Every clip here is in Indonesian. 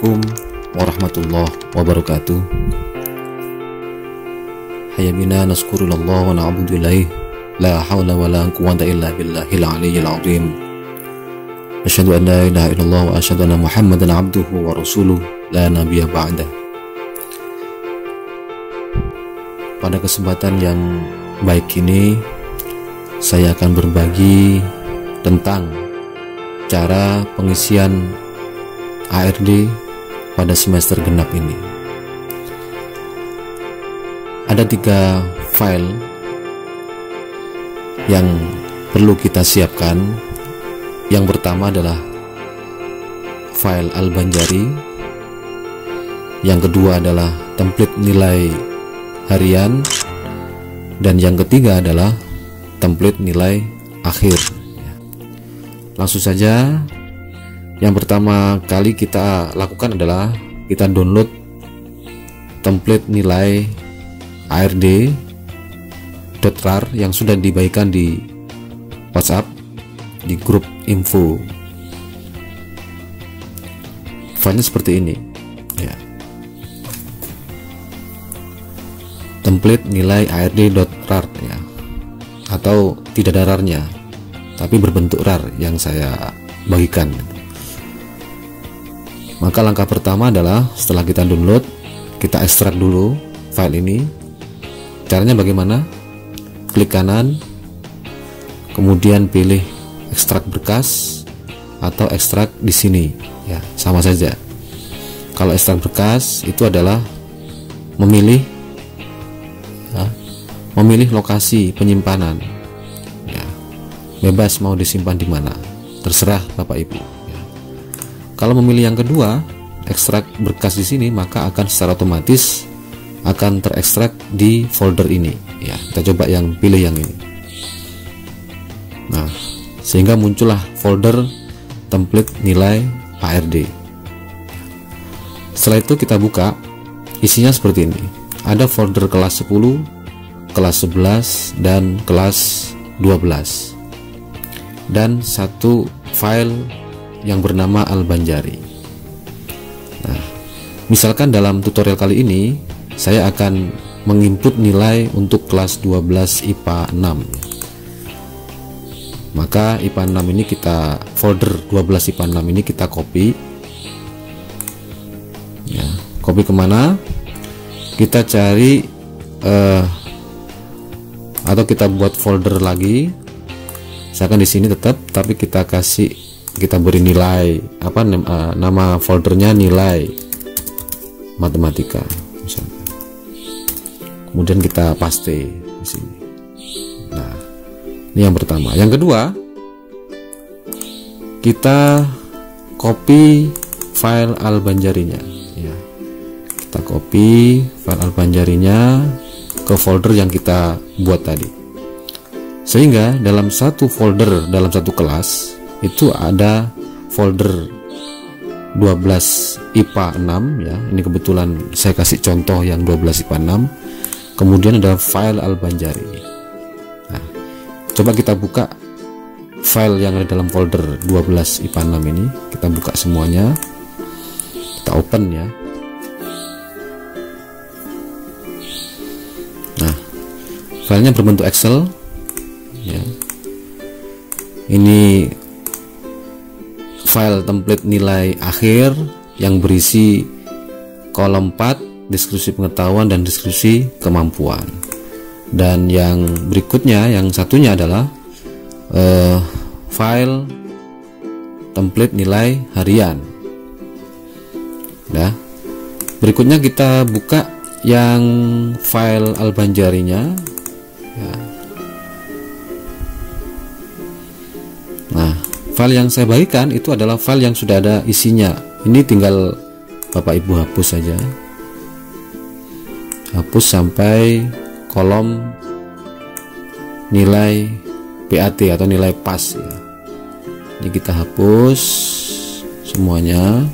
Assalamualaikum warahmatullahi wabarakatuh. Hayya bina naskurullah wa na'budu ilaih, la hawla wa la quwwata illa billahil aliyyil azim. Asyhadu an la ilaha illallah wa asyhadu anna Muhammadan abduhu wa rasuluh la nabiyya ba'dah. Pada kesempatan yang baik ini, saya akan berbagi tentang cara pengisian ARD pada semester genap ini. Ada 3 file yang perlu kita siapkan. Yang pertama adalah file Al-Banjari, yang kedua adalah template nilai harian, dan yang ketiga adalah template nilai akhir. Langsung saja, yang pertama kali kita lakukan adalah kita download template nilai ARD.rar yang sudah dibagikan di WhatsApp di grup info. Filenya seperti ini ya. Template nilai ARD.rar ya, atau tidak ada rar-nya tapi berbentuk rar yang saya bagikan. Maka langkah pertama adalah setelah kita download, kita ekstrak dulu file ini. Caranya bagaimana? Klik kanan, kemudian pilih ekstrak berkas atau ekstrak di sini ya, sama saja. Kalau ekstrak berkas itu adalah memilih lokasi penyimpanan ya, bebas mau disimpan di mana, terserah Bapak Ibu. Kalau memilih yang kedua, ekstrak berkas di sini, maka akan secara otomatis akan terekstrak di folder ini. Ya, kita coba yang pilih yang ini. Nah, sehingga muncullah folder template nilai ARD. Setelah itu kita buka, isinya seperti ini. Ada folder kelas 10, kelas 11, dan kelas 12. Dan satu file yang bernama Al-Banjari. Nah, misalkan dalam tutorial kali ini saya akan menginput nilai untuk kelas 12 IPA 6. Maka IPA 6 ini kita, folder 12 IPA 6 ini kita copy ya. Copy kemana? Kita cari atau kita buat folder lagi. Misalkan di sini tetap, tapi kita beri nilai nama foldernya nilai matematika misalnya. Kemudian kita paste di sini. Nah, ini yang pertama. Yang kedua, kita copy file Al-Banjarinya ya. Kita copy file Al-Banjarinya ke folder yang kita buat tadi, sehingga dalam satu folder, dalam satu kelas itu ada folder 12 IPA 6 ya. Ini kebetulan saya kasih contoh yang 12 IPA 6. Kemudian ada file Al-Banjari. Nah, coba kita buka file yang ada dalam folder 12 IPA 6 ini. Kita buka semuanya. Kita open ya. Nah, filenya berbentuk Excel ya. Ini file template nilai akhir yang berisi kolom 4, deskripsi pengetahuan dan deskripsi kemampuan. Dan yang berikutnya, yang satunya adalah file template nilai harian. Nah, berikutnya kita buka yang file Al-Banjarinya ya. Nah, file yang saya bagikan itu adalah file yang sudah ada isinya. Ini tinggal Bapak Ibu hapus saja. Hapus sampai kolom nilai PAT atau nilai pas ya. Ini kita hapus semuanya.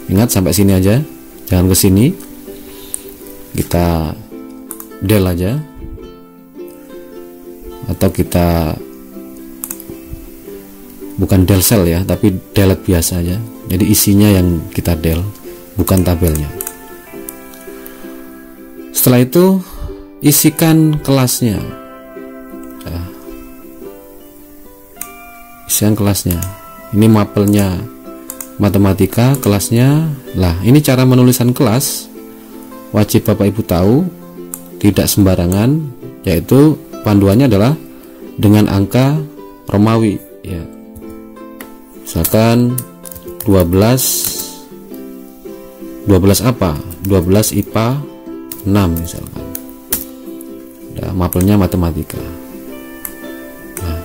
Ingat sampai sini aja, jangan ke sini. Kita del aja, atau kita bukan del cell ya, tapi delete biasa aja. Jadi isinya yang kita del, bukan tabelnya. Setelah itu isikan kelasnya. Isikan kelasnya. Ini mapelnya matematika, kelasnya. Lah, ini cara menulisan kelas wajib Bapak Ibu tahu, tidak sembarangan, yaitu panduannya adalah dengan angka Romawi ya. Misalkan 12 apa? 12 IPA 6 misalkan. Nah, mapelnya matematika. Nah,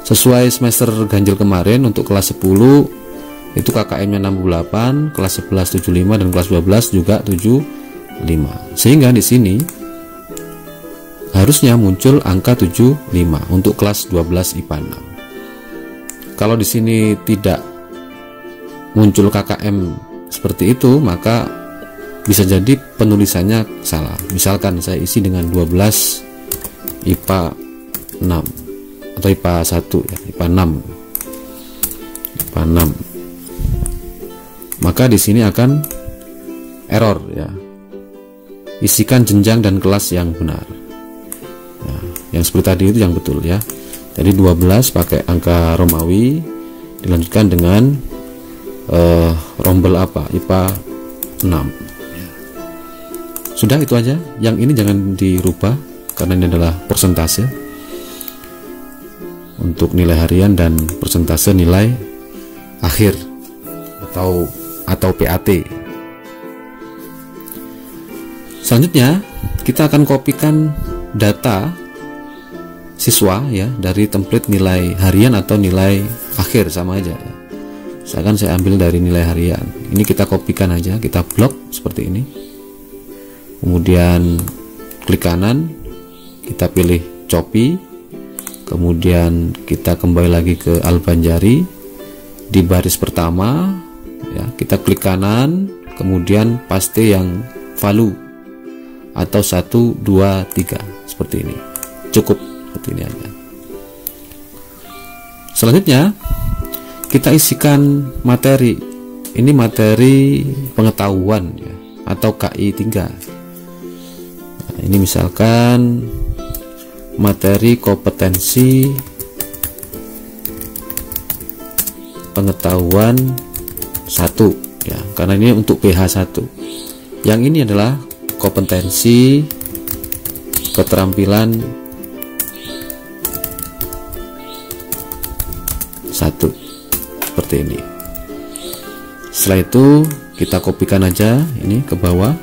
sesuai semester ganjil kemarin untuk kelas 10 itu KKM-nya 68, kelas 11 75 dan kelas 12 juga 75. Sehingga di sini harusnya muncul angka 75 untuk kelas 12 IPA 6. Kalau di sini tidak muncul KKM seperti itu, maka bisa jadi penulisannya salah. Misalkan saya isi dengan 12 IPA 6 atau IPA 1 ya, IPA 6. IPA 6. Maka di sini akan error ya. Isikan jenjang dan kelas yang benar. Nah, yang seperti tadi itu yang betul ya. Jadi 12 pakai angka Romawi, dilanjutkan dengan rombel apa? IPA 6. Sudah, itu aja. Yang ini jangan dirubah karena ini adalah persentase untuk nilai harian dan persentase nilai akhir atau PAT. Selanjutnya kita akan kopikan data siswa ya dari template nilai harian atau nilai akhir, sama aja ya. Misalkan saya ambil dari nilai harian, ini kita kopikan aja, kita blok seperti ini. Kemudian klik kanan, kita pilih copy, kemudian kita kembali lagi ke Al-Banjari. Di baris pertama ya, kita klik kanan, kemudian paste yang value atau 1, 2, 3 seperti ini. Cukup seperti ini aja. Selanjutnya kita isikan materi. Ini materi pengetahuan ya, atau KI 3. Nah, ini misalkan materi kompetensi pengetahuan 1 ya, karena ini untuk PH 1. Yang ini adalah kompetensi keterampilan 1 seperti ini. Setelah itu kita kopikan aja ini ke bawah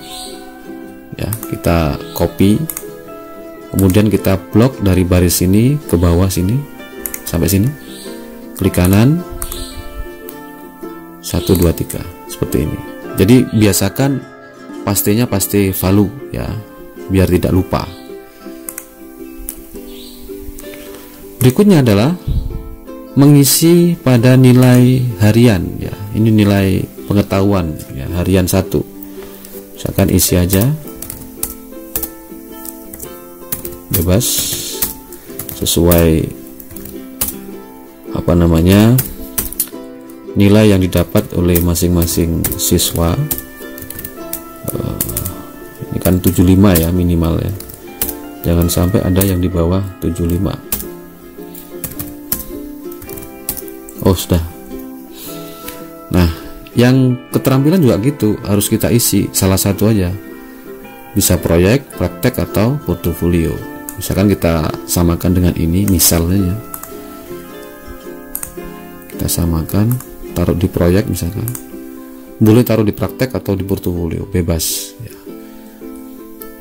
ya, kita copy, kemudian kita blok dari baris ini ke bawah sini sampai sini, klik kanan 1, 2, 3 seperti ini. Jadi biasakan pastinya paste value ya, biar tidak lupa. Berikutnya adalah mengisi pada nilai harian ya. Ini nilai pengetahuan ya, harian 1. Misalkan isi aja bebas sesuai nilai yang didapat oleh masing-masing siswa. Ini kan 75 ya minimal ya, jangan sampai ada yang di bawah 75. Oh sudah. Nah, yang keterampilan juga gitu, harus kita isi salah satu aja, bisa proyek, praktek, atau portofolio. Misalkan kita samakan dengan ini, misalnya kita samakan, taruh di proyek misalkan, boleh taruh di praktek atau di portofolio, bebas ya.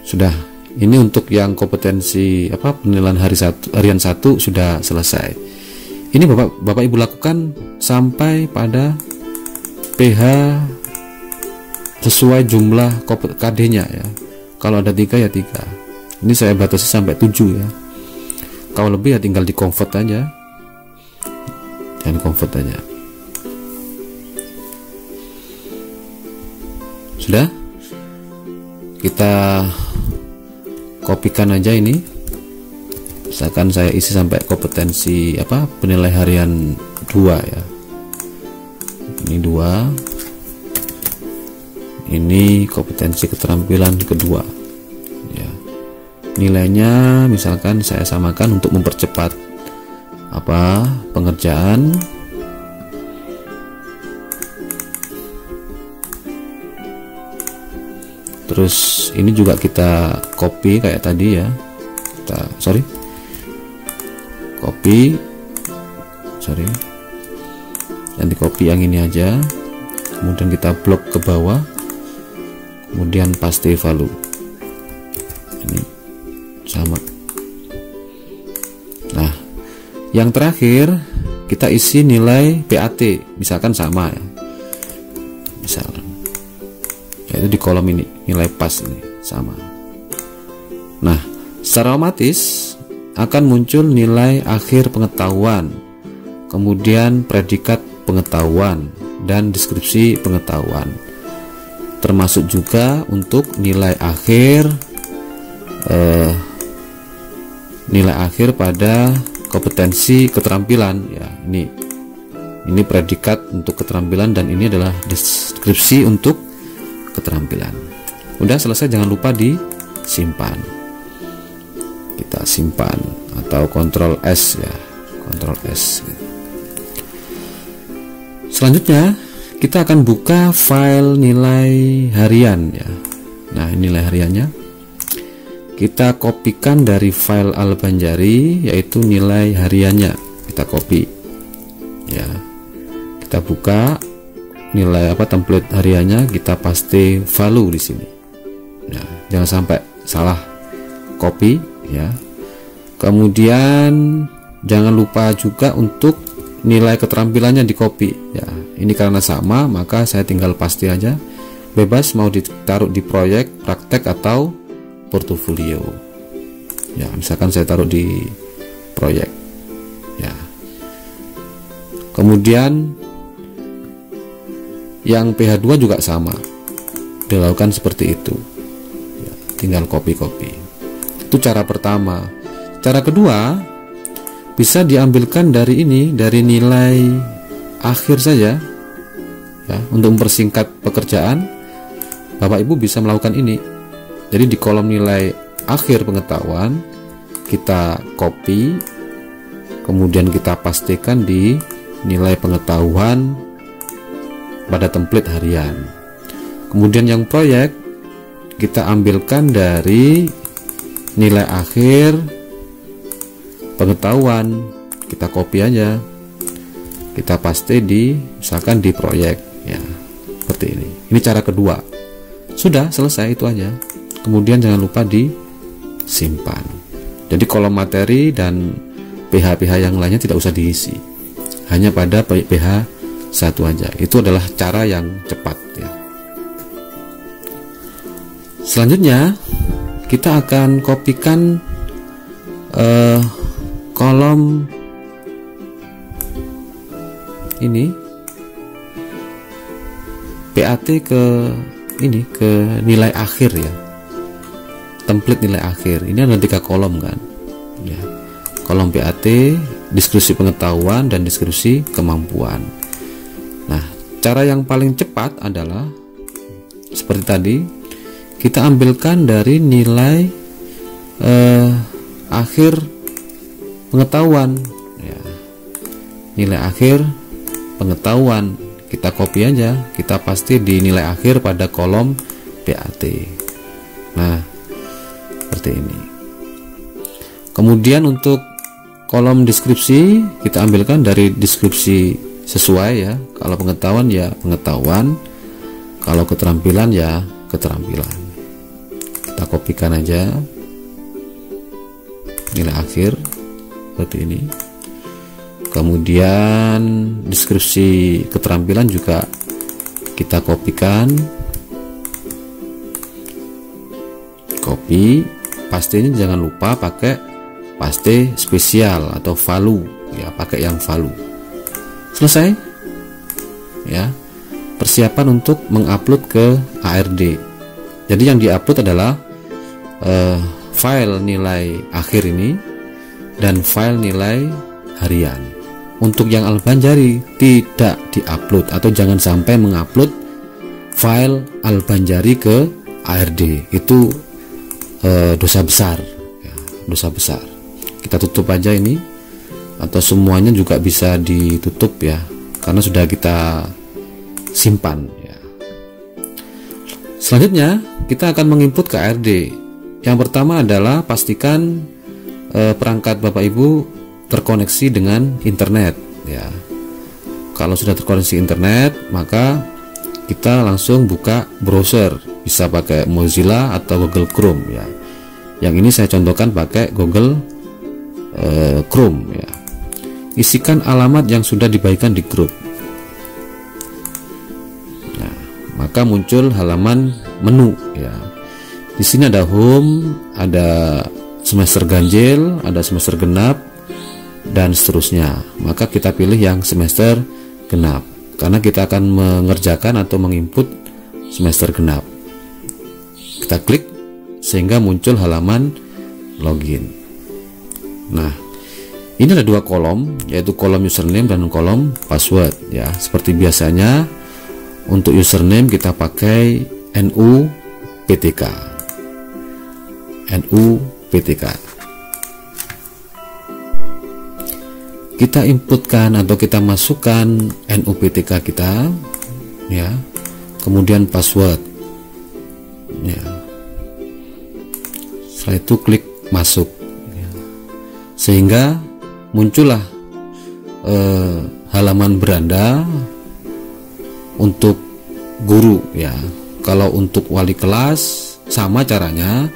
Sudah, ini untuk yang kompetensi penilaian harian 1 sudah selesai. Ini Bapak Ibu lakukan sampai pada PH sesuai jumlah KD-nya ya. Kalau ada 3 ya 3. Ini saya batasi sampai 7 ya. Kalau lebih ya tinggal di convert aja. Dan convert aja. Sudah? Kita kopikan aja ini Misalkan saya isi sampai kompetensi penilai harian 2 ya. Ini 2. Ini kompetensi keterampilan kedua. Ya. Nilainya misalkan saya samakan untuk mempercepat pengerjaan. Terus ini juga kita copy kayak tadi ya. Yang di copy yang ini aja, kemudian kita blok ke bawah, kemudian paste value. Ini sama. Nah, yang terakhir kita isi nilai PAT, misalkan sama ya, yaitu di kolom ini nilai pas ini sama. Nah, secara otomatis akan muncul nilai akhir pengetahuan, kemudian predikat pengetahuan dan deskripsi pengetahuan, termasuk juga untuk nilai akhir pada kompetensi keterampilan ya. Ini predikat untuk keterampilan dan ini adalah deskripsi untuk keterampilan. Udah selesai, jangan lupa disimpan. Kita simpan atau Ctrl S ya, Ctrl S. Selanjutnya kita akan buka file nilai harian ya. Nah, nilai hariannya kita kopikan dari file Albanjari, yaitu nilai hariannya kita copy ya. Kita buka nilai template hariannya, kita paste value di sini. Nah, jangan sampai salah copy ya. Kemudian jangan lupa juga untuk nilai keterampilannya di copy ya. Ini karena sama, maka saya tinggal paste aja. Bebas mau ditaruh di proyek, praktek atau portofolio. Ya, misalkan saya taruh di proyek. Ya. Kemudian yang PH2 juga sama, dilakukan seperti itu ya, tinggal copy. Itu cara pertama. Cara kedua, bisa diambilkan dari nilai akhir saja ya. Untuk mempersingkat pekerjaan, Bapak Ibu bisa melakukan ini. Jadi di kolom nilai akhir pengetahuan kita copy, kemudian kita pastikan di nilai pengetahuan pada template harian. Kemudian yang proyek kita ambilkan dari nilai akhir pengetahuan, kita copy aja, kita paste misalkan di proyek ya, seperti ini. Ini cara kedua. Sudah selesai, itu aja. Kemudian jangan lupa disimpan. Jadi kolom materi dan PH-PH yang lainnya tidak usah diisi, hanya pada PH satu aja. Itu adalah cara yang cepat ya. Selanjutnya kita akan kopikan kolom ini PAT ke nilai akhir ya, template nilai akhir. Ini ada 3 kolom kan ya. Kolom PAT, deskripsi pengetahuan dan deskripsi kemampuan. Nah, cara yang paling cepat adalah seperti tadi, kita ambilkan dari nilai akhir pengetahuan ya. Nilai akhir pengetahuan kita copy aja, kita paste di nilai akhir pada kolom PAT. Nah, seperti ini. Kemudian untuk kolom deskripsi kita ambilkan dari deskripsi sesuai ya. Kalau pengetahuan ya pengetahuan, kalau keterampilan ya keterampilan. Kita kopikan aja nilai akhir seperti ini. Kemudian deskripsi keterampilan juga kita kopikan, copy, pastenya jangan lupa pakai paste spesial atau value ya, pakai yang value. Selesai ya, persiapan untuk mengupload ke ARD. Jadi yang diupload adalah file nilai akhir ini, dan file nilai harian. Untuk yang Al-Banjari tidak diupload atau jangan sampai mengupload file Al-Banjari ke ARD, itu dosa besar ya, dosa besar. Kita tutup aja ini, atau semuanya juga bisa ditutup ya, karena sudah kita simpan ya. Selanjutnya kita akan menginput ke ARD. Yang pertama adalah pastikan perangkat Bapak Ibu terkoneksi dengan internet ya. Kalau sudah terkoneksi internet, maka kita langsung buka browser, bisa pakai Mozilla atau Google Chrome ya. Yang ini saya contohkan pakai Google Chrome ya. Isikan alamat yang sudah dibagikan di grup. Nah, maka muncul halaman menu ya. Di sini ada home, ada semester ganjil, ada semester genap, dan seterusnya. Maka kita pilih yang semester genap, karena kita akan mengerjakan atau menginput semester genap. Kita klik sehingga muncul halaman login. Nah, ini ada dua kolom, yaitu kolom username dan kolom password ya. Seperti biasanya, untuk username kita pakai NUPTK. NUPTK. Kita inputkan atau kita masukkan NUPTK kita ya, kemudian password ya. Setelah itu klik masuk ya. Sehingga muncullah halaman beranda untuk guru ya. Kalau untuk wali kelas sama caranya,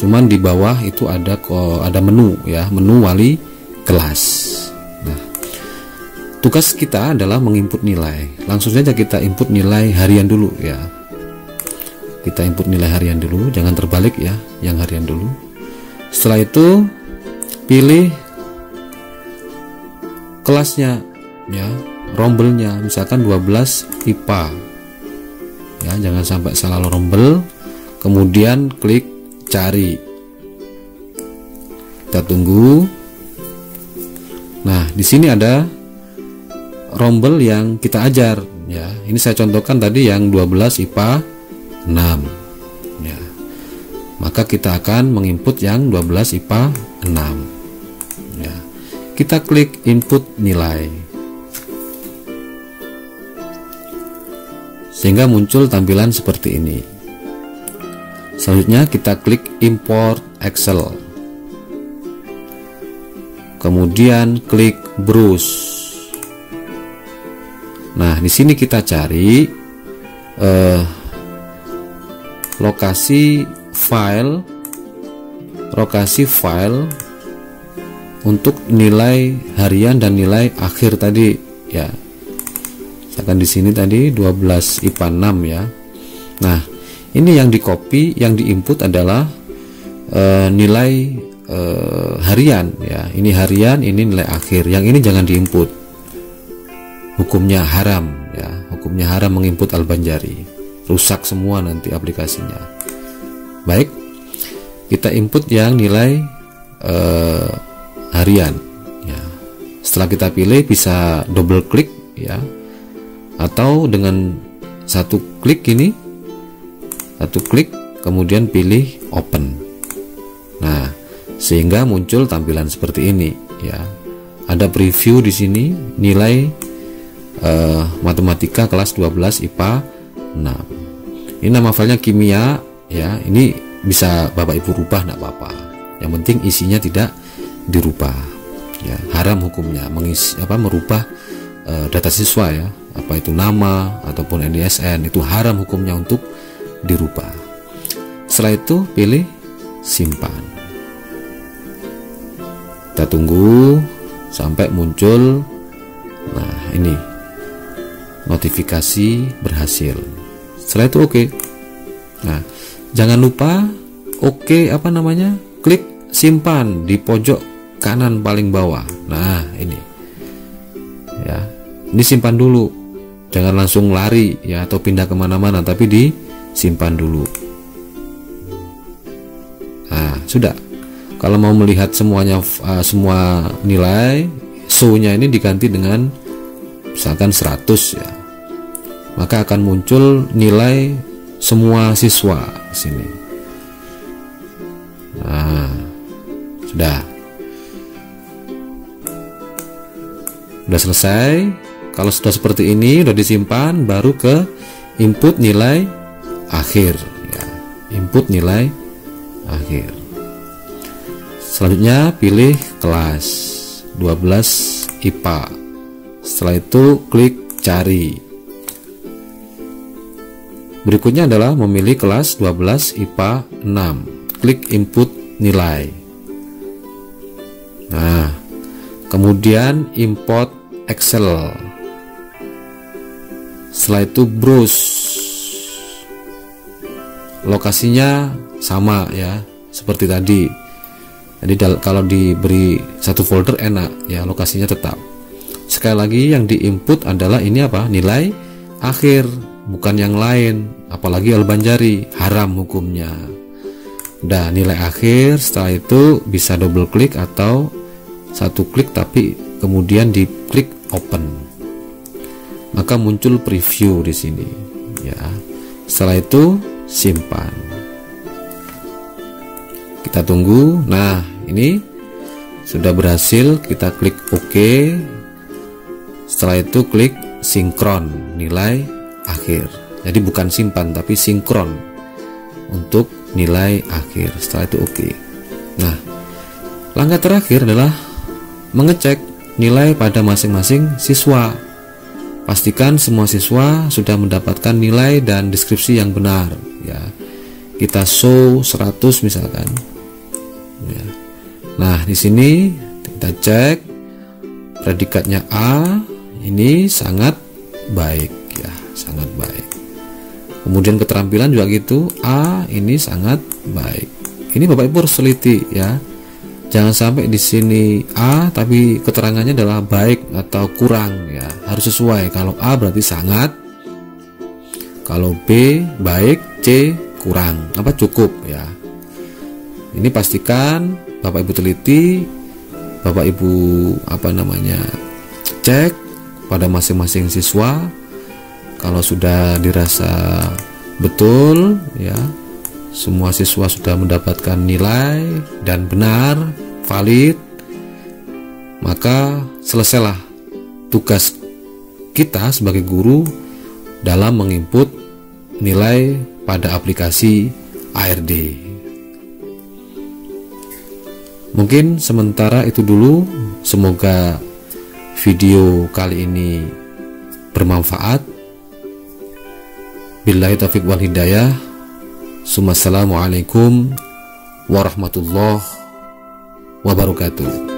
cuman di bawah itu ada menu ya, menu wali kelas. Nah, tugas kita adalah menginput nilai. Langsung saja kita input nilai harian dulu ya. Kita input nilai harian dulu, jangan terbalik ya, yang harian dulu. Setelah itu pilih kelasnya ya, rombelnya, misalkan 12 IPA ya, jangan sampai salah rombel. Kemudian klik cari, kita tunggu. Nah, di sini ada rombel yang kita ajar ya. Ini saya contohkan tadi yang 12 IPA 6 ya. Maka kita akan menginput yang 12 IPA 6 ya. Kita klik input nilai, sehingga muncul tampilan seperti ini. Selanjutnya kita klik import Excel, kemudian klik browse. Nah, di sini kita cari lokasi file untuk nilai harian dan nilai akhir tadi ya. Misalkan di sini tadi 12 IPA 6 ya. Nah, ini yang di copy, yang diinput adalah nilai harian ya. Ini harian, ini nilai akhir. Yang ini jangan diinput. Hukumnya haram ya. Hukumnya haram menginput Al-Banjari. Rusak semua nanti aplikasinya. Baik, kita input yang nilai harian ya. Setelah kita pilih, bisa double klik ya, atau dengan satu klik ini, satu klik kemudian pilih open. Nah, sehingga muncul tampilan seperti ini ya. Ada preview di sini nilai matematika kelas 12 IPA 6. Ini nama filenya kimia ya. Ini bisa Bapak Ibu rubah, enggak apa-apa. Yang penting isinya tidak dirubah ya. Haram hukumnya merubah data siswa ya, apa itu nama ataupun NISN, itu haram hukumnya untuk dirubah. Setelah itu pilih simpan. Kita tunggu sampai muncul, nah ini notifikasi berhasil. Setelah itu oke. Nah, jangan lupa klik simpan di pojok kanan paling bawah. Nah, ini ya, ini simpan dulu, jangan langsung lari ya atau pindah kemana-mana, tapi disimpan dulu. Nah, sudah. Kalau mau melihat semuanya, semua nilai, show-nya ini diganti dengan misalkan 100 ya, maka akan muncul nilai semua siswa di sini. Nah, sudah selesai. Kalau sudah seperti ini, sudah disimpan, baru ke input nilai akhir ya, input nilai akhir. Selanjutnya pilih kelas 12 IPA. Setelah itu klik cari. Berikutnya adalah memilih kelas 12 IPA 6. Klik input nilai. Nah, kemudian import Excel. Setelah itu browse. Lokasinya sama ya, seperti tadi. Jadi kalau diberi satu folder enak ya, lokasinya tetap. Sekali lagi yang diinput adalah ini apa? Nilai akhir, bukan yang lain. Apalagi Al-Banjari, haram hukumnya. Udah nilai akhir. Setelah itu bisa double klik atau satu klik tapi kemudian diklik open. Maka muncul preview di sini ya. Setelah itu simpan. Kita tunggu. Nah, ini sudah berhasil. Kita klik OK. Setelah itu klik sinkron nilai akhir. Jadi bukan simpan tapi sinkron untuk nilai akhir. Setelah itu OK. Nah, langkah terakhir adalah mengecek nilai pada masing-masing siswa. Pastikan semua siswa sudah mendapatkan nilai dan deskripsi yang benar ya. Kita show 100 misalkan ya. Nah, di sini kita cek predikatnya A, ini sangat baik ya, sangat baik. Kemudian keterampilan juga gitu, A ini sangat baik. Ini Bapak Ibu harus teliti ya. Jangan sampai di sini A tapi keterangannya adalah baik atau kurang ya. Harus sesuai. Kalau A berarti sangat, kalau B baik, C kurang, apa cukup ya. Ini pastikan Bapak Ibu teliti, Bapak Ibu cek pada masing-masing siswa. Kalau sudah dirasa betul ya, semua siswa sudah mendapatkan nilai dan benar, valid, maka selesailah tugas kita sebagai guru dalam menginput nilai pada aplikasi ARD. Mungkin sementara itu dulu. Semoga video kali ini bermanfaat. Billahi taufiq wal hidayah. Assalamualaikum warahmatullahi wabarakatuh.